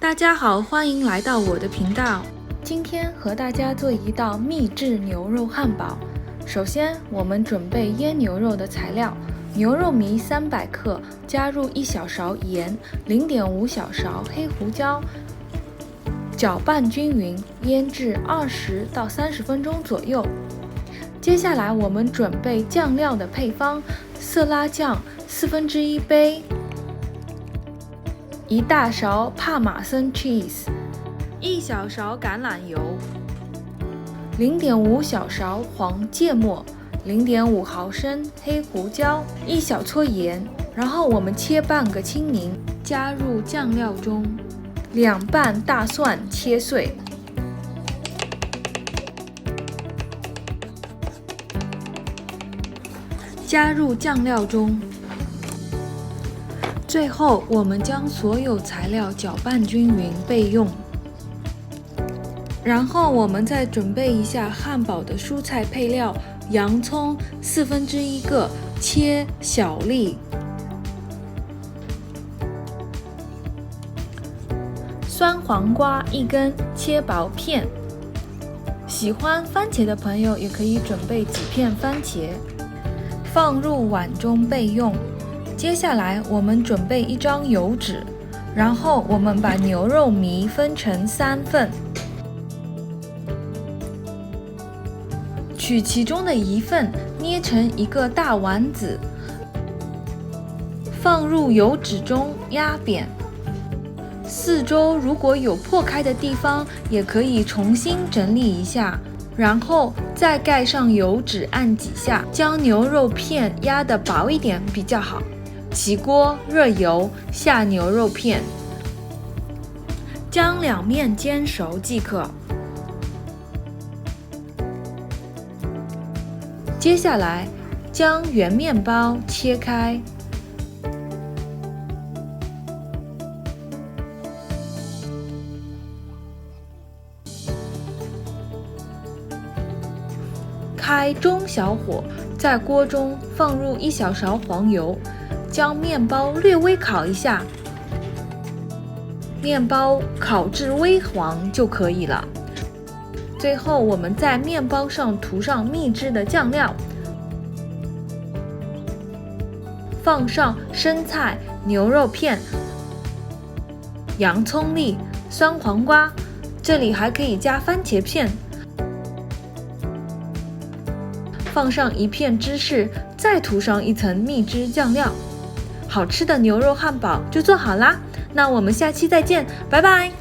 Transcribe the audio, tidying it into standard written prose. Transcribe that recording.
大家好，欢迎来到我的频道。今天和大家做一道秘制牛肉汉堡。首先，我们准备腌牛肉的材料：牛肉糜300克，加入1小勺盐，0.5小勺黑胡椒，搅拌均匀，腌制20到30分钟左右。接下来，我们准备酱料的配方：色拉酱1/4杯。1大勺帕玛森 cheese， 1小勺橄榄油， 0.5小勺黄芥末， 0.5毫升黑胡椒， 1小撮盐，然后我们切半个青柠，加入酱料中，2瓣大蒜切碎，加入酱料中。最后，我们将所有材料搅拌均匀备用。然后，我们再准备一下汉堡的蔬菜配料：洋葱1/4个，切小粒；酸黄瓜1根，切薄片。喜欢番茄的朋友也可以准备几片番茄，放入碗中备用。接下来，我们准备1张油纸，然后我们把牛肉糜分成3份，取其中的1份，捏成一个大丸子，放入油纸中压扁。四周如果有破开的地方，也可以重新整理一下，然后再盖上油纸按几下，将牛肉片压得薄一点比较好。起锅热油，下牛肉片，将2面煎熟即可。接下来，将圆面包切开，开中小火，在锅中放入1小勺黄油。将面包略微烤一下，面包烤至微黄就可以了。最后，我们在面包上涂上秘制的酱料，放上生菜、牛肉片、洋葱粒、酸黄瓜，这里还可以加番茄片，放上1片芝士，再涂上1层秘制酱料。好吃的牛肉汉堡就做好啦！那我们下期再见，拜拜。